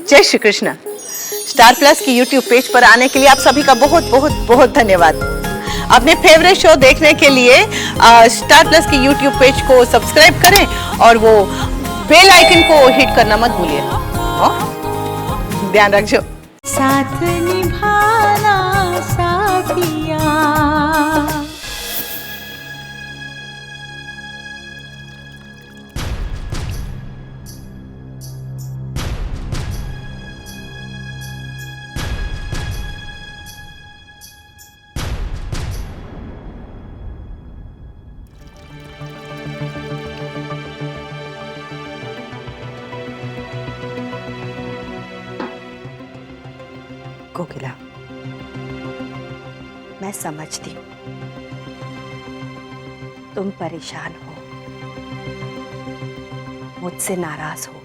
जय Shri Krishna. Star plus की YouTube page पर आने के लिए आप सभी का बहुत बहुत बहुत धन्यवाद। अपने फेवरेट शो देखने के लिए स्टार प्लस की यूट्यूब पेज को सब्सक्राइब करें और वो बेल आइकन को हिट करना मत भूलिए। ध्यान रखिए। साथ निभाना साथिया। कोकिला, मैं समझती हूँ तुम परेशान हो, मुझसे नाराज हो,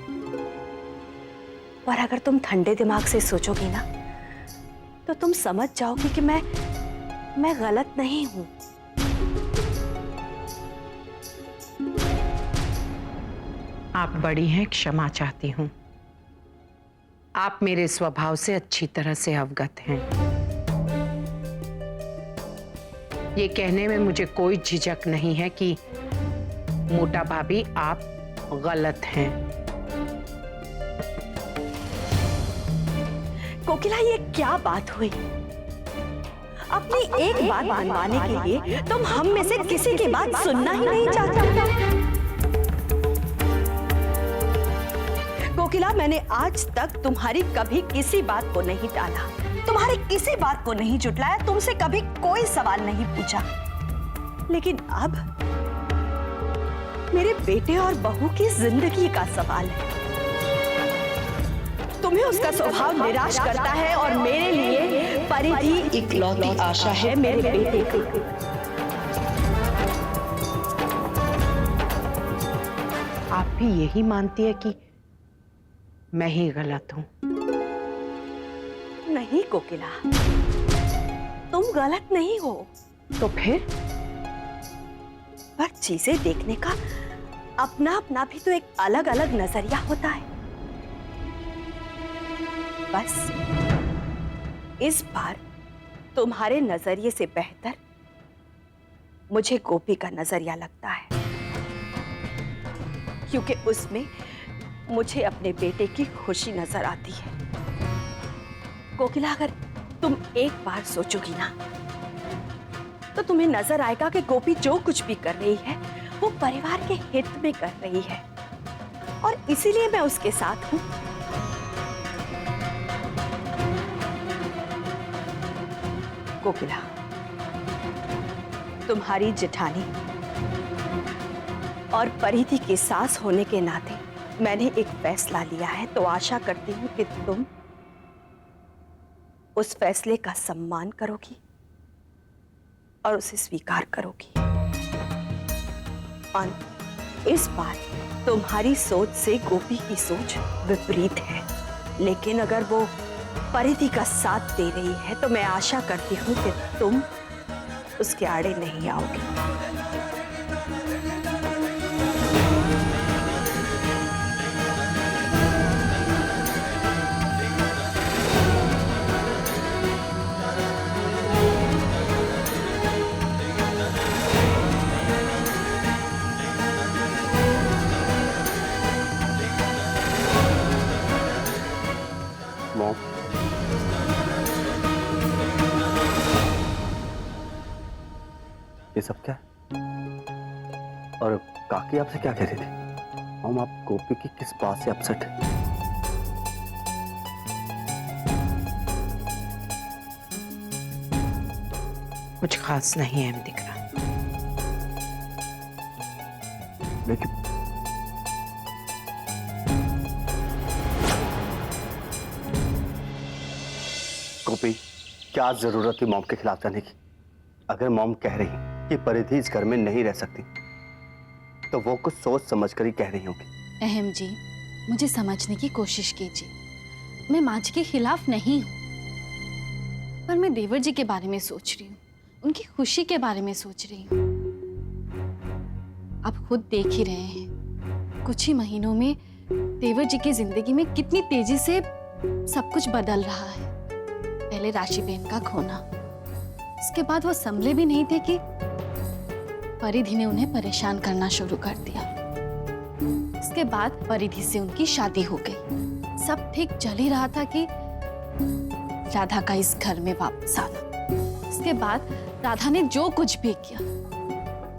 और अगर तुम ठंडे दिमाग से सोचोगी ना तो तुम समझ जाओगी कि मैं गलत नहीं हूं। आप बड़ी हैं, क्षमा चाहती हूं। आप मेरे स्वभाव से अच्छी तरह से अवगत हैं। ये कहने में मुझे कोई झिझक नहीं है कि मोटा भाभी आप गलत हैं। कोकिला, ये क्या बात हुई? अपनी एक बात मनवाने के लिए तुम हम में से किसी की बात सुनना ही नहीं चाहते। कोकिला, मैंने आज तक तुम्हारी कभी किसी बात को नहीं टाला, तुम्हारी किसी बात को नहीं झुठलाया, तुमसे कभी कोई सवाल नहीं पूछा। लेकिन अब मेरे बेटे और बहू की जिंदगी का सवाल है। तुम्हें उसका स्वभाव निराश करता है और मेरे लिए परिधि इकलौती आशा है मेरे बेटे की। आप भी यही मानती है कि मैं ही गलत हूं? नहीं कोकिला, तुम गलत नहीं हो। तो फिर? पर चीजें देखने का अपना अपना भी तो एक अलग अलग नजरिया होता है। बस इस बार तुम्हारे नजरिए से बेहतर मुझे गोपी का नजरिया लगता है, क्योंकि उसमें मुझे अपने बेटे की खुशी नजर आती है। कोकिला, अगर तुम एक बार सोचोगी ना तो तुम्हें नजर आएगा कि गोपी जो कुछ भी कर रही है वो परिवार के हित में कर रही है, और इसीलिए मैं उसके साथ हूं। कोकिला, तुम्हारी जेठानी और परिधि की सास होने के नाते मैंने एक फैसला लिया है, तो आशा करती हूं कि तुम उस फैसले का सम्मान करोगी और उसे स्वीकार करोगी। और इस बार तुम्हारी सोच से गोपी की सोच विपरीत है, लेकिन अगर वो परिधि का साथ दे रही है तो मैं आशा करती हूं कि तुम उसके आड़े नहीं आओगी। मॉम, ये सब क्या है? और काकी आपसे क्या कह रही थी? मॉम, आप गोपी की किस बात से अपसेट है? कुछ खास नहीं है दिख रहा। लेकिन गोपी, क्या जरूरत थी मॉम के खिलाफ जाने की? अगर मॉम कह रही कि परिधि इस घर में नहीं रह सकती तो वो कुछ सोच समझ कर ही कह रही होगी। अहम जी, मुझे समझने की कोशिश कीजिए। मैं माँ जी के खिलाफ नहीं हूँ, पर मैं देवर जी के बारे में सोच रही हूँ, उनकी खुशी के बारे में सोच रही हूँ। आप खुद देख ही रहे हैं, कुछ ही महीनों में देवर जी की जिंदगी में कितनी तेजी से सब कुछ बदल रहा है। पहले राशि बहन का खोना, उसके बाद वो संभले भी नहीं थे कि परिधि ने उन्हें परेशान करना शुरू कर दिया। उसके बाद परिधि से उनकी शादी हो गई। सब ठीक चल ही रहा था कि राधा का इस घर में वापस आना। उसके बाद राधा ने जो कुछ भी किया,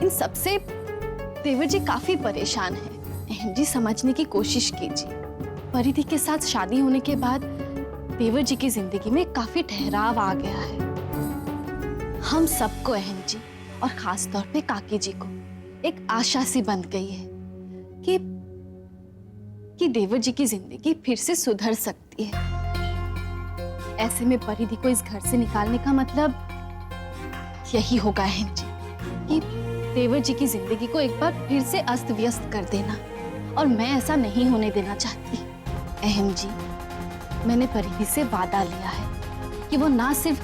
इन सबसे देवर जी काफी परेशान हैं। अहम जी समझने की कोशिश कीजिए। परिधि के साथ शादी होने के बाद देवर जी की जिंदगी में काफी ठहराव आ गया है। हम सबको, अहम जी और खास तौर पे काकी जी को, एक आशा सी बंध गई है कि देवर जी की जिंदगी फिर से सुधर सकती है। ऐसे में परिधि को इस घर से निकालने का मतलब यही होगा अहम जी, कि देवर जी की जिंदगी को एक बार फिर से अस्त व्यस्त कर देना, और मैं ऐसा नहीं होने देना चाहती। अहम जी, मैंने परिधि से वादा लिया है कि वो ना सिर्फ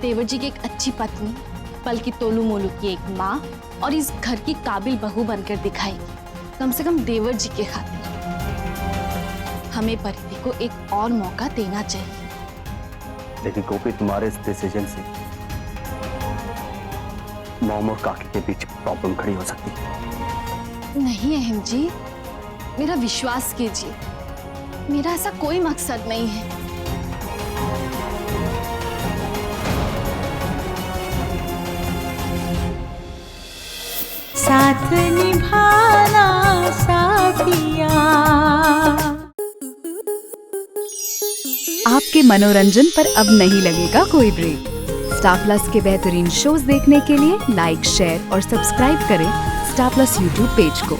देवर जी की एक अच्छी पत्नी, बल्कि तोलू मोलू की एक माँ और इस घर की काबिल बहू बनकर दिखाएगी, कम से कम देवर जी के खातिर। हमें परिधि को एक और मौका देना चाहिए। लेकिन गोपी, तुम्हारे इस डिसीजन से मॉम और काकी के बीच प्रॉब्लम खड़ी हो सकती है। नहीं अहम जी, मेरा विश्वास कीजिए, मेरा ऐसा कोई मकसद नहीं है। साथ निभाना साथिया। आपके मनोरंजन पर अब नहीं लगेगा कोई ब्रेक। स्टार प्लस के बेहतरीन शोज देखने के लिए लाइक, शेयर और सब्सक्राइब करें स्टार प्लस यूट्यूब पेज को।